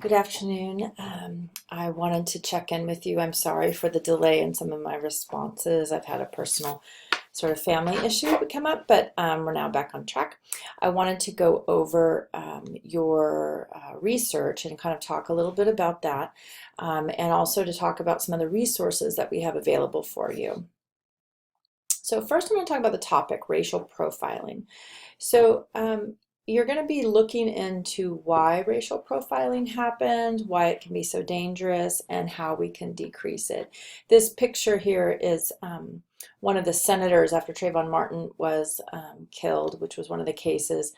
Good afternoon. I wanted to check in with you. I'm sorry for the delay in some of my responses. I've had a personal sort of family issue come up, but we're now back on track. I wanted to go over your research and kind of talk a little bit about that, and also to talk about some of the resources that we have available for you. So first I'm going to talk about the topic, racial profiling. So you're going to be looking into why racial profiling happened, why it can be so dangerous, and how we can decrease it. This picture here is one of the senators after Trayvon Martin was killed, which was one of the cases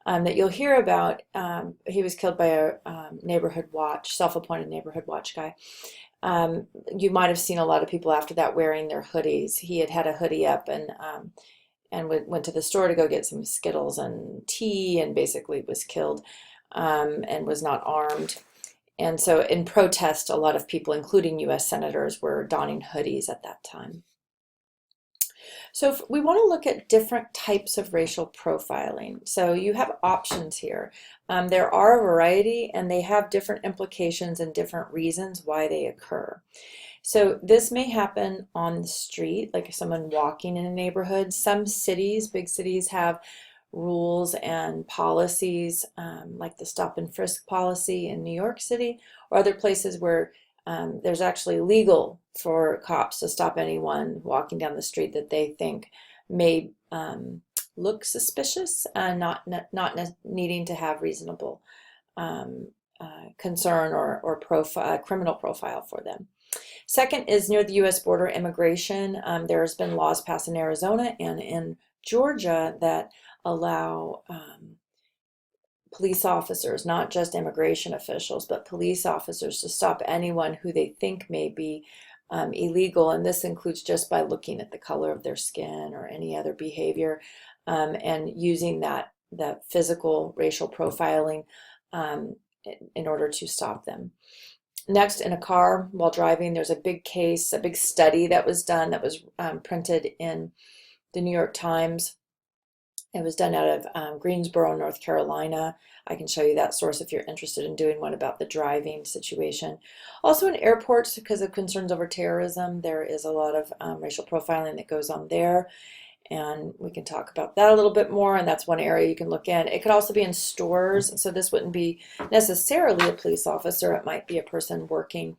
that you'll hear about. He was killed by a neighborhood watch, self-appointed neighborhood watch guy. You might have seen a lot of people after that wearing their hoodies. He had a hoodie up and went to the store to go get some Skittles and tea and basically was killed and was not armed. And so in protest, a lot of people, including US senators, were donning hoodies at that time. So we want to look at different types of racial profiling. So you have options here. There are a variety and they have different implications and different reasons why they occur. So this may happen on the street, like someone walking in a neighborhood. Some cities, big cities, have rules and policies, like the stop and frisk policy in New York City, or other places where there's actually legal for cops to stop anyone walking down the street that they think may look suspicious, not needing to have reasonable concern or criminal profile for them. Second is near the U.S. border immigration. There's been laws passed in Arizona and in Georgia that allow police officers, not just immigration officials, but police officers to stop anyone who they think may be illegal. And this includes just by looking at the color of their skin or any other behavior, and using that physical racial profiling in order to stop them. Next, in a car while driving, there's a big case, a big study that was done that was printed in the New York Times. It was done out of Greensboro, North Carolina. I can show you that source if you're interested in doing one about the driving situation. Also in airports, because of concerns over terrorism, there is a lot of racial profiling that goes on there. And we can talk about that a little bit more, and that's one area you can look in. It could also be in stores, so this wouldn't be necessarily a police officer. It might be a person working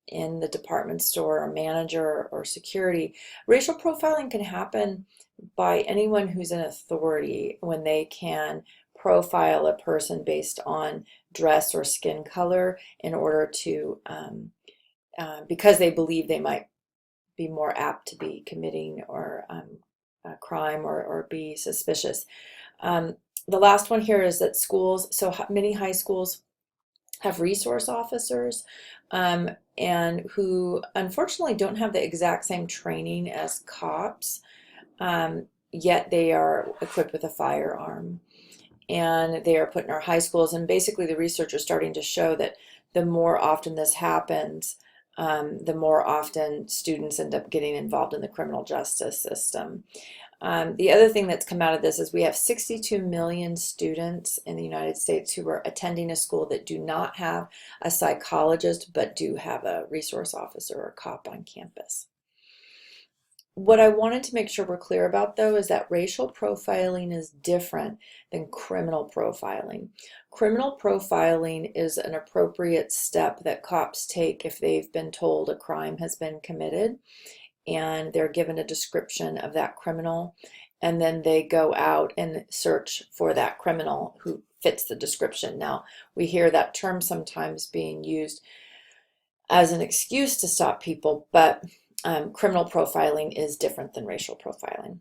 in the department store, or manager, or security. Racial profiling can happen by anyone who's in authority when they can profile a person based on dress or skin color in order to, because they believe they might be more apt to be committing or a crime or be suspicious. The last one here is that schools, so many high schools have resource officers and who unfortunately don't have the exact same training as cops, yet they are equipped with a firearm. And they are put in our high schools, and basically the research is starting to show that the more often this happens, the more often students end up getting involved in the criminal justice system. The other thing that's come out of this is we have 62 million students in the United States who are attending a school that do not have a psychologist but do have a resource officer or cop on campus. What I wanted to make sure we're clear about, though, is that racial profiling is different than criminal profiling. Criminal profiling is an appropriate step that cops take if they've been told a crime has been committed and they're given a description of that criminal, and then they go out and search for that criminal who fits the description. Now, we hear that term sometimes being used as an excuse to stop people, but criminal profiling is different than racial profiling.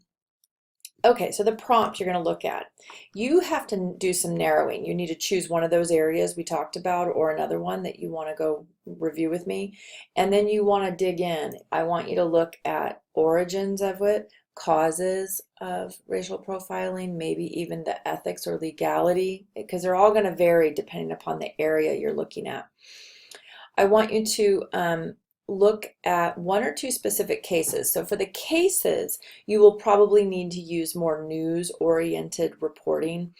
Okay, so the prompt you're going to look at. You have to do some narrowing. You need to choose one of those areas we talked about or another one that you want to go review with me. And then you want to dig in. I want you to look at origins of it, causes of racial profiling, maybe even the ethics or legality, because they're all going to vary depending upon the area you're looking at. I want you to look at one or two specific cases. So for the cases, you will probably need to use more news-oriented reporting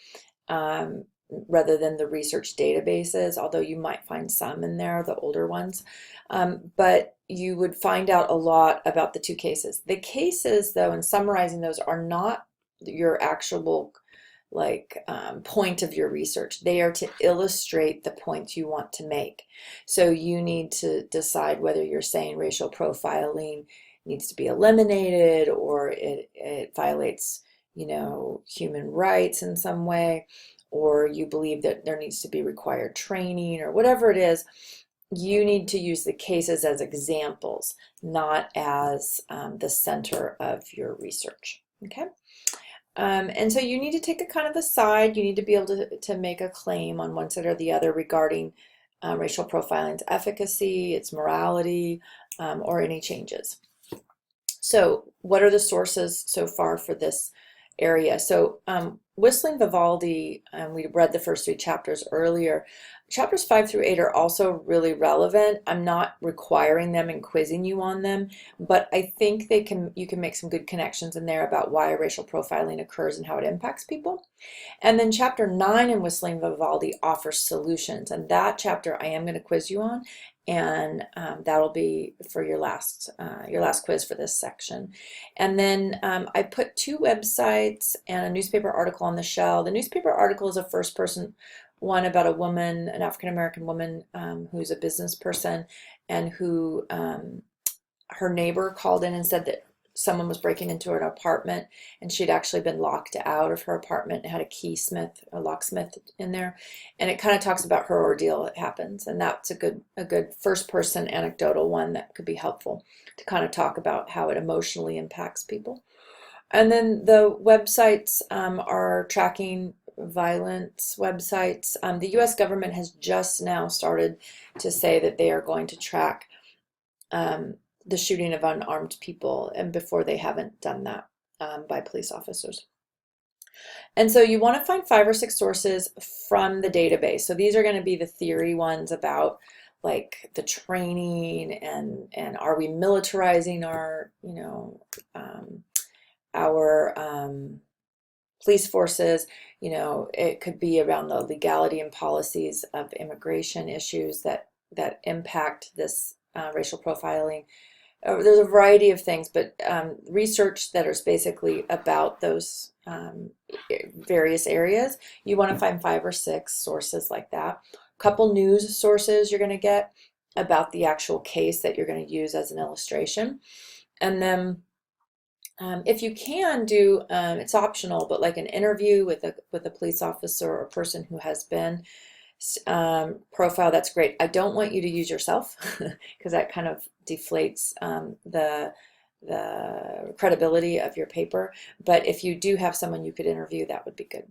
rather than the research databases, although you might find some in there, the older ones. But you would find out a lot about the two cases. The cases, though, in summarizing those, are not your actual point of your research. They are to illustrate the points you want to make. So you need to decide whether you're saying racial profiling needs to be eliminated, or it violates, human rights in some way, or you believe that there needs to be required training, or whatever it is. You need to use the cases as examples, not as the center of your research. Okay? And so you need to take a kind of a side. You need to be able to make a claim on one side or the other regarding racial profiling's efficacy, its morality, or any changes. So what are the sources so far for this area? So Whistling Vivaldi, we read the first 3 chapters earlier. Chapters 5 through 8 are also really relevant. I'm not requiring them and quizzing you on them, but I think you can make some good connections in there about why racial profiling occurs and how it impacts people. And then chapter 9 in Whistling Vivaldi offers solutions, and that chapter I am going to quiz you on, and that'll be for your last quiz for this section. And then I put 2 websites and a newspaper article on the shell. The newspaper article is a first-person one about a woman, an African-American woman who's a business person, and who her neighbor called in and said that someone was breaking into an apartment, and she'd actually been locked out of her apartment and had a locksmith in there. And it kind of talks about her ordeal that happens, and that's a good first-person anecdotal one that could be helpful to kind of talk about how it emotionally impacts people. And then the websites are tracking violence websites. The US government has just now started to say that they are going to track the shooting of unarmed people, and before they haven't done that by police officers. And so you want to find 5 or 6 sources from the database. So these are going to be the theory ones about like the training and are we militarizing our police forces. It could be around the legality and policies of immigration issues that impact this racial profiling. There's a variety of things, but research that is basically about those various areas. You want to find 5 or 6 sources like that. A couple news sources you're going to get about the actual case that you're going to use as an illustration. And then if you can do, it's optional, but like an interview with a police officer or a person who has been profile, that's great. I don't want you to use yourself because that kind of deflates the credibility of your paper. But if you do have someone you could interview, that would be good.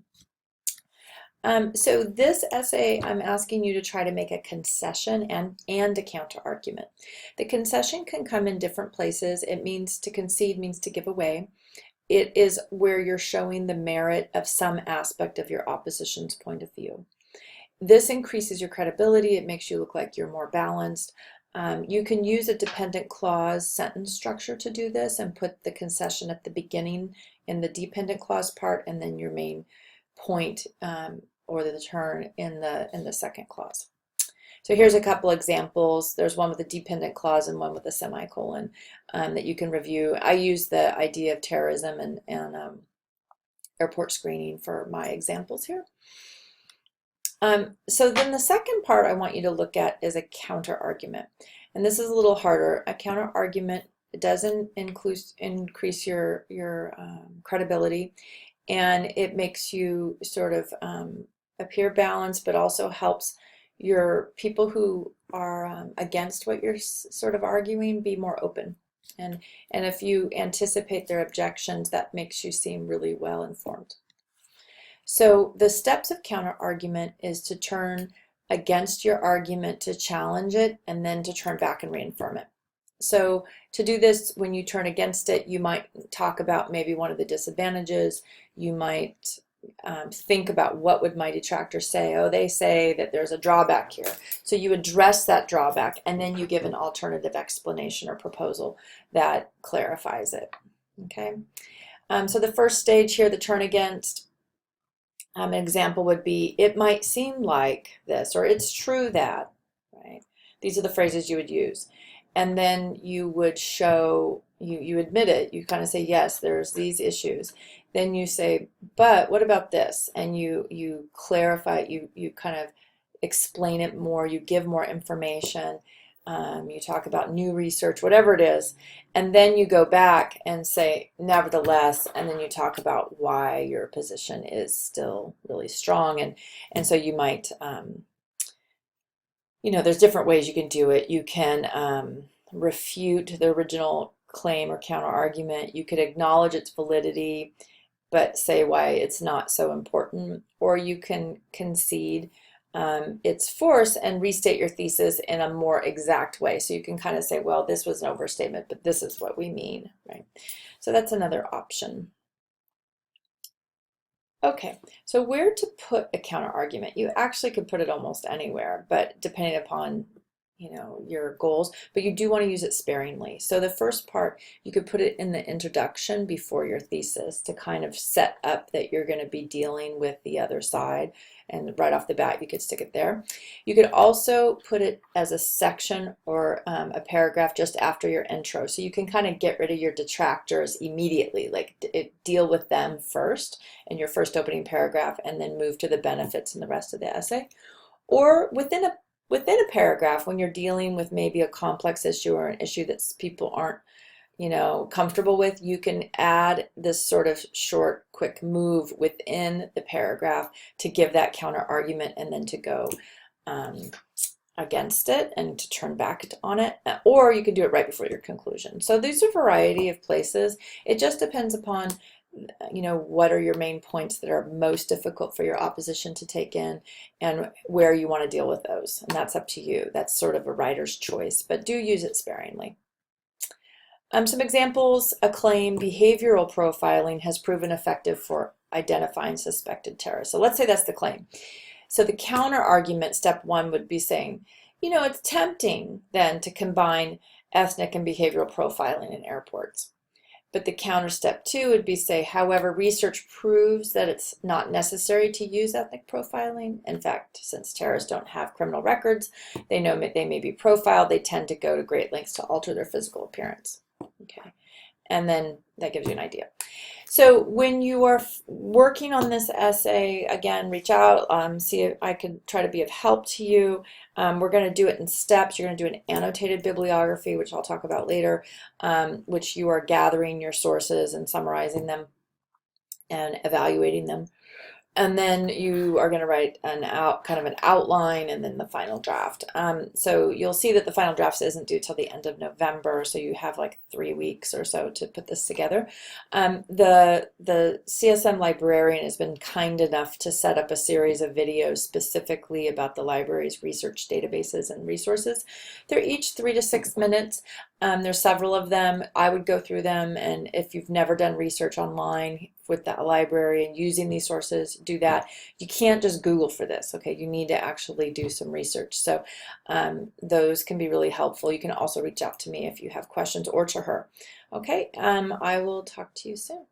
So this essay, I'm asking you to try to make a concession and a counter argument. The concession can come in different places. It means to concede means to give away. It is where you're showing the merit of some aspect of your opposition's point of view. This increases your credibility. It makes you look like you're more balanced. You can use a dependent clause sentence structure to do this and put the concession at the beginning in the dependent clause part, and then your main point or the turn in the second clause. So here's a couple examples. There's one with a dependent clause and one with a semicolon that you can review. I use the idea of terrorism and airport screening for my examples here. So then the second part I want you to look at is a counter argument. And this is a little harder. A counter argument doesn't increase your credibility, and it makes you sort of appear balanced, but also helps your people who are against what you're sort of arguing be more open. And if you anticipate their objections, that makes you seem really well informed. So the steps of counter-argument is to turn against your argument, to challenge it, and then to turn back and reaffirm it. So to do this, when you turn against it, you might talk about maybe one of the disadvantages. You might think about what would my detractors say. Oh, they say that there's a drawback here. So you address that drawback, and then you give an alternative explanation or proposal that clarifies it. Okay. So the first stage here, the turn against. An example would be, it might seem like this, or it's true that, right? These are the phrases you would use. And then you would show, you admit it, you kind of say, yes, there's these issues. Then you say, but what about this? And you clarify it, you kind of explain it more, you give more information, you talk about new research, whatever it is, and then you go back and say, nevertheless, and then you talk about why your position is still really strong. And so you might, there's different ways you can do it. You can refute the original claim or counter argument. You could acknowledge its validity, but say why it's not so important, or you can concede its force and restate your thesis in a more exact way. So you can kind of say, well, this was an overstatement, but this is what we mean, right? So that's another option. Okay, so where to put a counter argument? You actually could put it almost anywhere, but depending upon your goals, but you do want to use it sparingly. So the first part, you could put it in the introduction before your thesis to kind of set up that you're going to be dealing with the other side, and right off the bat you could stick it there. You could also put it as a section or a paragraph just after your intro, so you can kind of get rid of your detractors immediately, like deal with them first in your first opening paragraph and then move to the benefits in the rest of the essay. Or within a paragraph, when you're dealing with maybe a complex issue or an issue that people aren't, comfortable with, you can add this sort of short, quick move within the paragraph to give that counter argument and then to go against it and to turn back on it. Or you can do it right before your conclusion. So there's a variety of places. It just depends upon what are your main points that are most difficult for your opposition to take in and where you want to deal with those. And that's up to you. That's sort of a writer's choice, but do use it sparingly. Some examples: a claim, behavioral profiling has proven effective for identifying suspected terrorists. So let's say that's the claim. So the counter argument, step one, would be saying, it's tempting then to combine ethnic and behavioral profiling in airports. But the counter step two would be say, however, research proves that it's not necessary to use ethnic profiling. In fact, since terrorists don't have criminal records, they know they may be profiled, they tend to go to great lengths to alter their physical appearance. Okay, and then that gives you an idea. So when you are working on this essay, again, reach out, see if I can try to be of help to you. We're going to do it in steps. You're going to do an annotated bibliography, which I'll talk about later, which you are gathering your sources and summarizing them and evaluating them. And then you are going to write kind of an outline and then the final draft. So you'll see that the final draft isn't due till the end of November, so you have like 3 weeks or so to put this together. The CSM librarian has been kind enough to set up a series of videos specifically about the library's research databases and resources. They're each 3 to 6 minutes. There's several of them. I would go through them, and if you've never done research online with that library and using these sources, do that. You can't just Google for this, okay? You need to actually do some research. So those can be really helpful. You can also reach out to me if you have questions, or to her. Okay, I will talk to you soon.